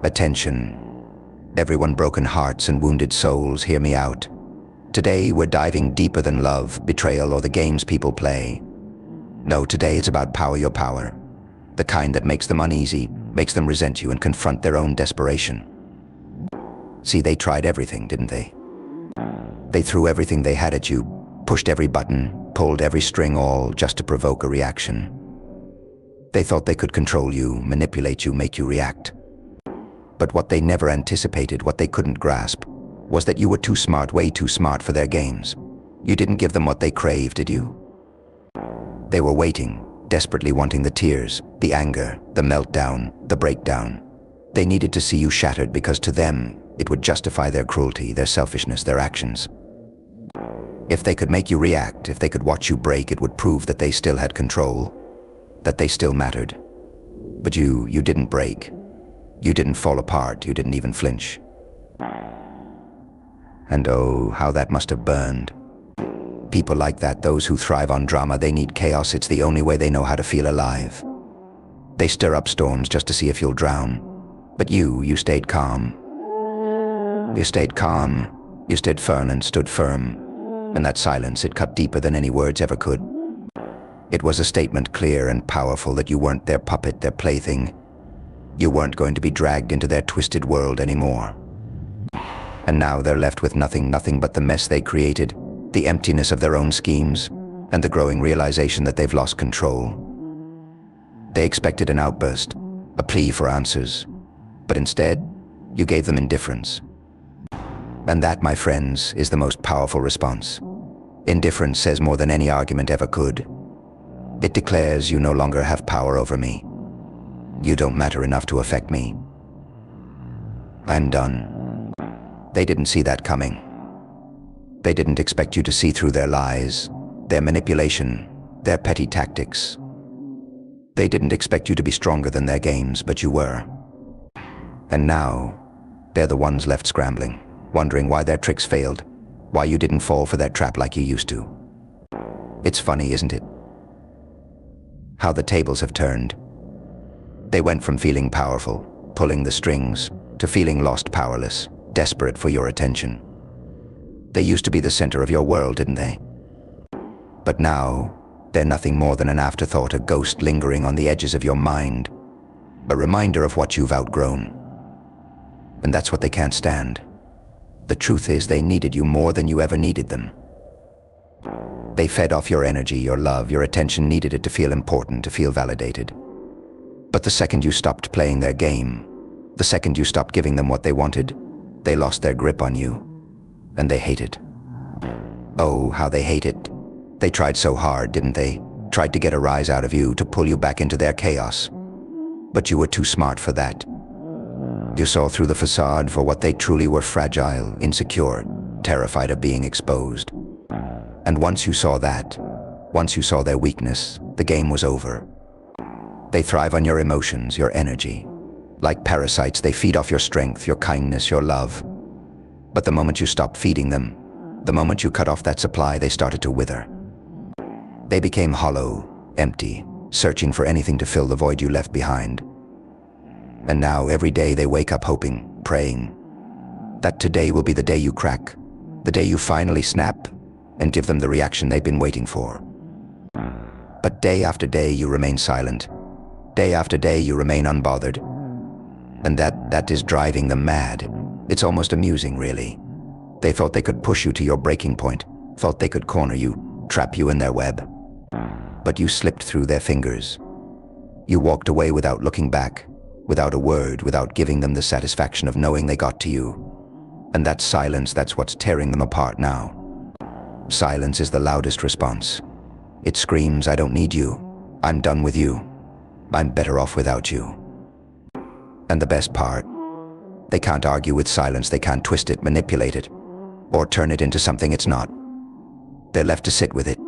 Attention. Everyone, broken hearts and wounded souls, hear me out. Today we're diving deeper than love, betrayal, or the games people play. No, today it's about power, your power. The kind that makes them uneasy, makes them resent you and confront their own desperation. See, they tried everything, didn't they? They threw everything they had at you, pushed every button, pulled every string, all just to provoke a reaction. They thought they could control you, manipulate you, make you react. But what they never anticipated, what they couldn't grasp, was that you were too smart, way too smart for their games. You didn't give them what they craved, did you? They were waiting, desperately wanting the tears, the anger, the meltdown, the breakdown. They needed to see you shattered because to them, it would justify their cruelty, their selfishness, their actions. If they could make you react, if they could watch you break, it would prove that they still had control, that they still mattered. But you didn't break. You didn't fall apart, you didn't even flinch. And oh, how that must have burned. People like that, those who thrive on drama, they need chaos. It's the only way they know how to feel alive. They stir up storms just to see if you'll drown. But you stayed calm. You stayed calm. You stayed firm and stood firm. And that silence, it cut deeper than any words ever could. It was a statement clear and powerful that you weren't their puppet, their plaything. You weren't going to be dragged into their twisted world anymore. And now they're left with nothing but the mess they created, the emptiness of their own schemes, and the growing realization that they've lost control. They expected an outburst, a plea for answers, but instead, you gave them indifference. And that, my friends, is the most powerful response. Indifference says more than any argument ever could. It declares you no longer have power over me. You don't matter enough to affect me. I'm done. They didn't see that coming. They didn't expect you to see through their lies, their manipulation, their petty tactics. They didn't expect you to be stronger than their games, but you were. And now, they're the ones left scrambling, wondering why their tricks failed, why you didn't fall for their trap like you used to. It's funny, isn't it? How the tables have turned. They went from feeling powerful, pulling the strings, to feeling lost, powerless, desperate for your attention. They used to be the center of your world, didn't they? But now, they're nothing more than an afterthought, a ghost lingering on the edges of your mind, a reminder of what you've outgrown. And that's what they can't stand. The truth is, they needed you more than you ever needed them. They fed off your energy, your love, your attention, needed it to feel important, to feel validated. But the second you stopped playing their game, the second you stopped giving them what they wanted, they lost their grip on you. And they hate it. Oh, how they hate it. They tried so hard, didn't they? Tried to get a rise out of you, to pull you back into their chaos. But you were too smart for that. You saw through the facade for what they truly were: fragile, insecure, terrified of being exposed. And once you saw that, once you saw their weakness, the game was over. They thrive on your emotions, your energy. Like parasites, they feed off your strength, your kindness, your love. But the moment you stopped feeding them, the moment you cut off that supply, they started to wither. They became hollow, empty, searching for anything to fill the void you left behind. And now every day they wake up hoping, praying, that today will be the day you crack, the day you finally snap and give them the reaction they've been waiting for. But day after day you remain silent. Day after day you remain unbothered. And that is driving them mad. It's almost amusing, really. They thought they could push you to your breaking point, thought they could corner you, trap you in their web. But you slipped through their fingers. You walked away without looking back, without a word, without giving them the satisfaction of knowing they got to you. And that silence, that's what's tearing them apart now. Silence is the loudest response. It screams, I don't need you. I'm done with you. I'm better off without you. And the best part, they can't argue with silence. They can't twist it, manipulate it, or turn it into something it's not. They're left to sit with it,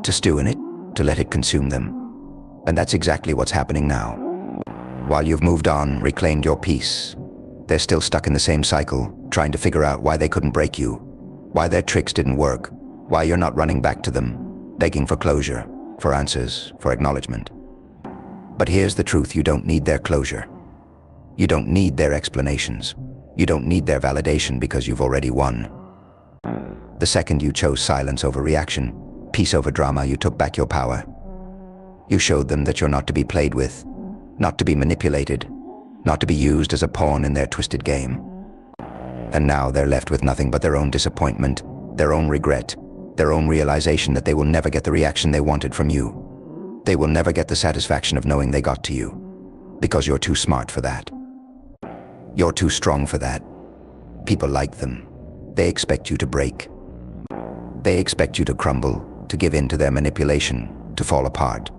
to stew in it, to let it consume them. And that's exactly what's happening now. While you've moved on, reclaimed your peace, they're still stuck in the same cycle, trying to figure out why they couldn't break you, why their tricks didn't work, why you're not running back to them, begging for closure, for answers, for acknowledgement. But here's the truth: you don't need their closure. You don't need their explanations. You don't need their validation because you've already won. The second you chose silence over reaction, peace over drama, you took back your power. You showed them that you're not to be played with, not to be manipulated, not to be used as a pawn in their twisted game. And now they're left with nothing but their own disappointment, their own regret, their own realization that they will never get the reaction they wanted from you. They will never get the satisfaction of knowing they got to you, because you're too smart for that. You're too strong for that. People like them. They expect you to break. They expect you to crumble, to give in to their manipulation, to fall apart.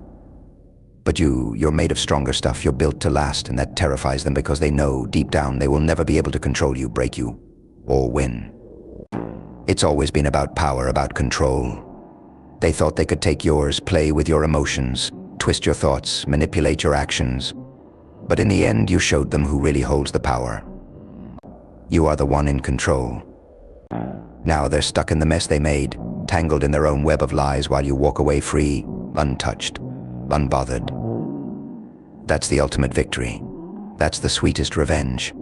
But you're made of stronger stuff. You're built to last, and that terrifies them because they know deep down they will never be able to control you, break you, or win. It's always been about power, about control. They thought they could take yours, play with your emotions, twist your thoughts, manipulate your actions. But in the end, you showed them who really holds the power. You are the one in control. Now they're stuck in the mess they made, tangled in their own web of lies while you walk away free, untouched, unbothered. That's the ultimate victory. That's the sweetest revenge.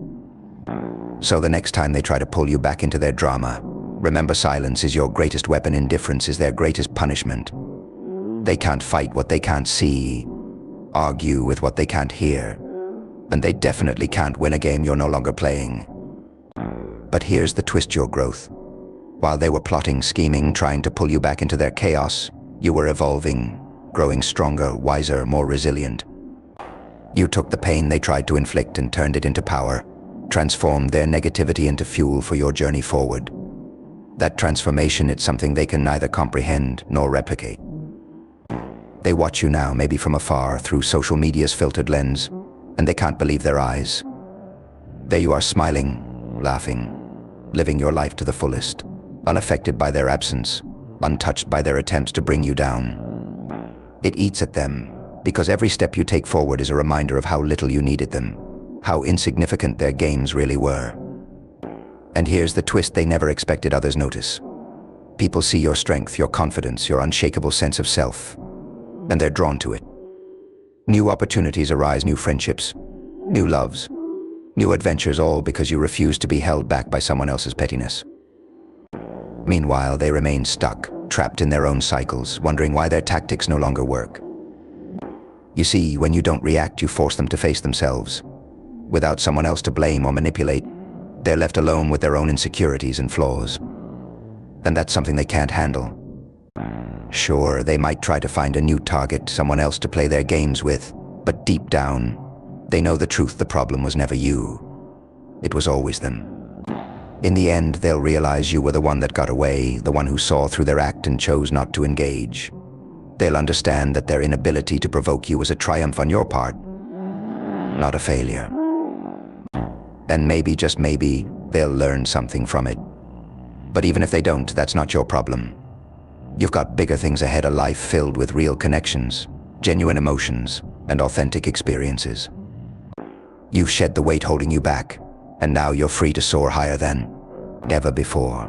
So the next time they try to pull you back into their drama, remember silence is your greatest weapon, indifference is their greatest punishment. They can't fight what they can't see, argue with what they can't hear, and they definitely can't win a game you're no longer playing. But here's the twist: your growth. While they were plotting, scheming, trying to pull you back into their chaos, you were evolving, growing stronger, wiser, more resilient. You took the pain they tried to inflict and turned it into power, transformed their negativity into fuel for your journey forward. That transformation, it's something they can neither comprehend nor replicate. They watch you now, maybe from afar, through social media's filtered lens, and they can't believe their eyes. There you are, smiling, laughing, living your life to the fullest, unaffected by their absence, untouched by their attempts to bring you down. It eats at them, because every step you take forward is a reminder of how little you needed them, how insignificant their games really were. And here's the twist they never expected others notice. People see your strength, your confidence, your unshakable sense of self, and they're drawn to it. New opportunities arise, new friendships, new loves, new adventures, all because you refuse to be held back by someone else's pettiness. Meanwhile, they remain stuck, trapped in their own cycles, wondering why their tactics no longer work. You see, when you don't react, you force them to face themselves. Without someone else to blame or manipulate, they're left alone with their own insecurities and flaws. And that's something they can't handle. Sure, they might try to find a new target, someone else to play their games with, but deep down, they know the truth: the problem was never you. It was always them. In the end, they'll realize you were the one that got away, the one who saw through their act and chose not to engage. They'll understand that their inability to provoke you was a triumph on your part, not a failure. And maybe, just maybe, they'll learn something from it. But even if they don't, that's not your problem. You've got bigger things ahead, a life filled with real connections, genuine emotions, and authentic experiences. You've shed the weight holding you back, and now you're free to soar higher than ever before.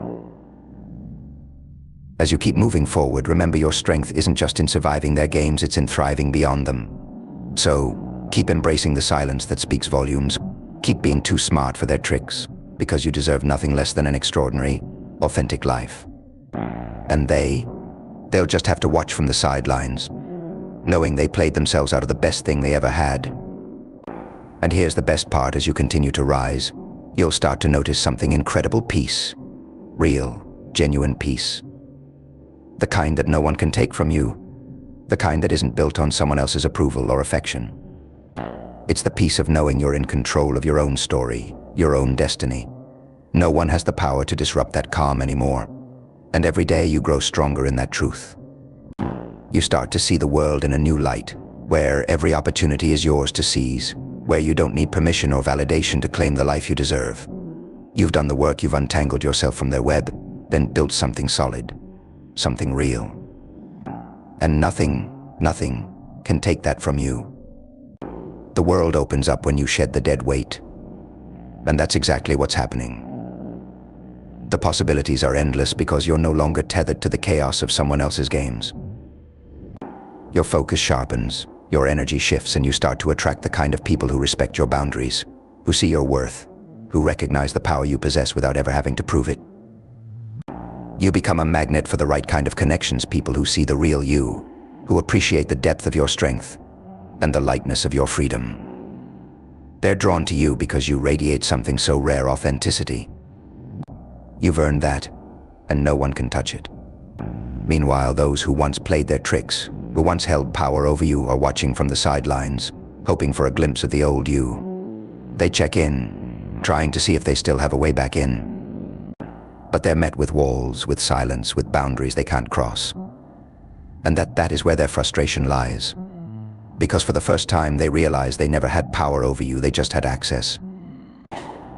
As you keep moving forward, remember your strength isn't just in surviving their games, it's in thriving beyond them. So, keep embracing the silence that speaks volumes. Keep being too smart for their tricks, because you deserve nothing less than an extraordinary, authentic life. And they'll just have to watch from the sidelines, knowing they played themselves out of the best thing they ever had. And here's the best part: as you continue to rise, you'll start to notice something incredible: peace. Real, genuine peace. The kind that no one can take from you. The kind that isn't built on someone else's approval or affection. It's the peace of knowing you're in control of your own story, your own destiny. No one has the power to disrupt that calm anymore. And every day you grow stronger in that truth. You start to see the world in a new light, where every opportunity is yours to seize, where you don't need permission or validation to claim the life you deserve. You've done the work, you've untangled yourself from their web, then built something solid, something real. And nothing can take that from you. The world opens up when you shed the dead weight. And that's exactly what's happening. The possibilities are endless because you're no longer tethered to the chaos of someone else's games. Your focus sharpens, your energy shifts, and you start to attract the kind of people who respect your boundaries, who see your worth, who recognize the power you possess without ever having to prove it. You become a magnet for the right kind of connections, people who see the real you, who appreciate the depth of your strength and the lightness of your freedom. They're drawn to you because you radiate something so rare, authenticity. You've earned that, and no one can touch it. Meanwhile, those who once played their tricks, who once held power over you, are watching from the sidelines, hoping for a glimpse of the old you. They check in, trying to see if they still have a way back in. But they're met with walls, with silence, with boundaries they can't cross. And that is where their frustration lies. Because for the first time they realize they never had power over you, they just had access.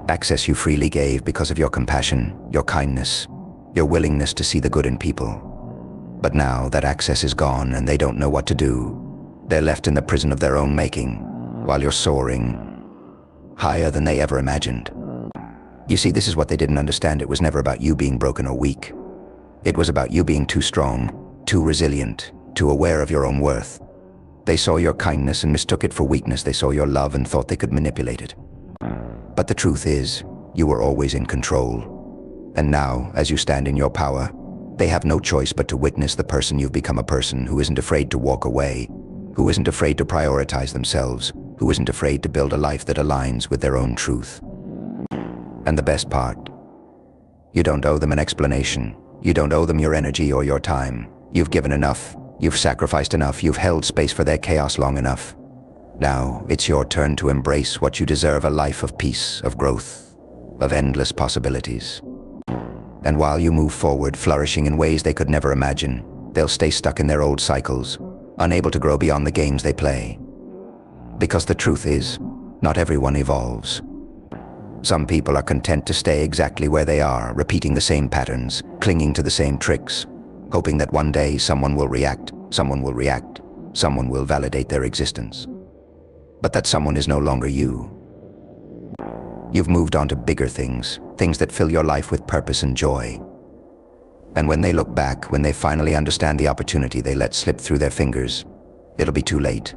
Access you freely gave because of your compassion, your kindness, your willingness to see the good in people. But now that access is gone and they don't know what to do. They're left in the prison of their own making, while you're soaring higher than they ever imagined. You see, this is what they didn't understand. It was never about you being broken or weak. It was about you being too strong, too resilient, too aware of your own worth. They saw your kindness and mistook it for weakness. They saw your love and thought they could manipulate it. But the truth is, you were always in control. And now, as you stand in your power, they have no choice but to witness the person you've become, a person who isn't afraid to walk away, who isn't afraid to prioritize themselves, who isn't afraid to build a life that aligns with their own truth. And the best part, you don't owe them an explanation. You don't owe them your energy or your time. You've given enough. You've sacrificed enough. You've held space for their chaos long enough. Now it's your turn to embrace what you deserve, a life of peace, of growth, of endless possibilities. And while you move forward, flourishing in ways they could never imagine, they'll stay stuck in their old cycles, unable to grow beyond the games they play. Because the truth is, not everyone evolves. Some people are content to stay exactly where they are, repeating the same patterns, clinging to the same tricks, hoping that one day someone will react, someone will validate their existence. But that someone is no longer you. You've moved on to bigger things, things that fill your life with purpose and joy. And when they look back, when they finally understand the opportunity they let slip through their fingers, it'll be too late.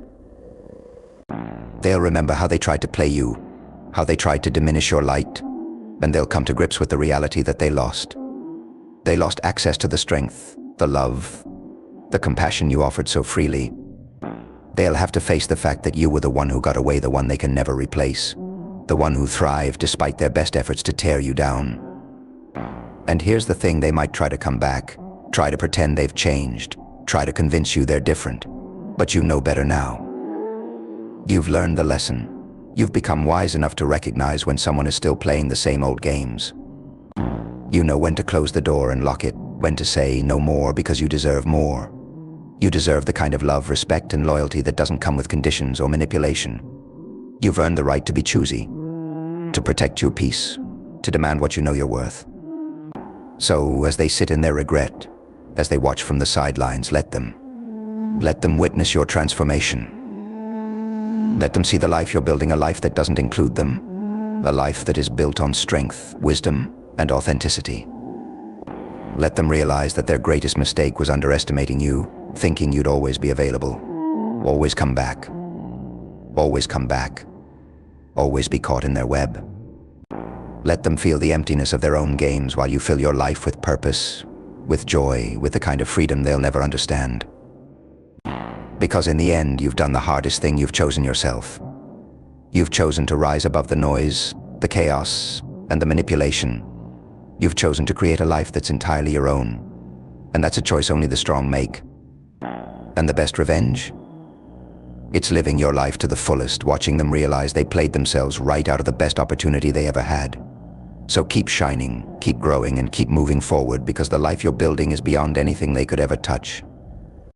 They'll remember how they tried to play you, how they tried to diminish your light, and they'll come to grips with the reality that they lost. They lost access to the strength, the love, the compassion you offered so freely. They'll have to face the fact that you were the one who got away, the one they can never replace, the one who thrived despite their best efforts to tear you down. And here's the thing, they might try to come back, try to pretend they've changed, try to convince you they're different, but you know better now. You've learned the lesson. You've become wise enough to recognize when someone is still playing the same old games. You know when to close the door and lock it, when to say no more because you deserve more. You deserve the kind of love, respect, and loyalty that doesn't come with conditions or manipulation. You've earned the right to be choosy, to protect your peace, to demand what you know you're worth. So, as they sit in their regret, as they watch from the sidelines, let them witness your transformation. Let them see the life you're building, a life that doesn't include them, a life that is built on strength, wisdom, and authenticity. Let them realize that their greatest mistake was underestimating you, thinking you'd always be available, always come back, always come back, always be caught in their web. Let them feel the emptiness of their own games while you fill your life with purpose, with joy, with the kind of freedom they'll never understand. Because in the end, you've done the hardest thing. You've chosen yourself. You've chosen to rise above the noise, the chaos, and the manipulation. You've chosen to create a life that's entirely your own. And that's a choice only the strong make. And the best revenge? It's living your life to the fullest, watching them realize they played themselves right out of the best opportunity they ever had. So keep shining, keep growing, and keep moving forward, because the life you're building is beyond anything they could ever touch.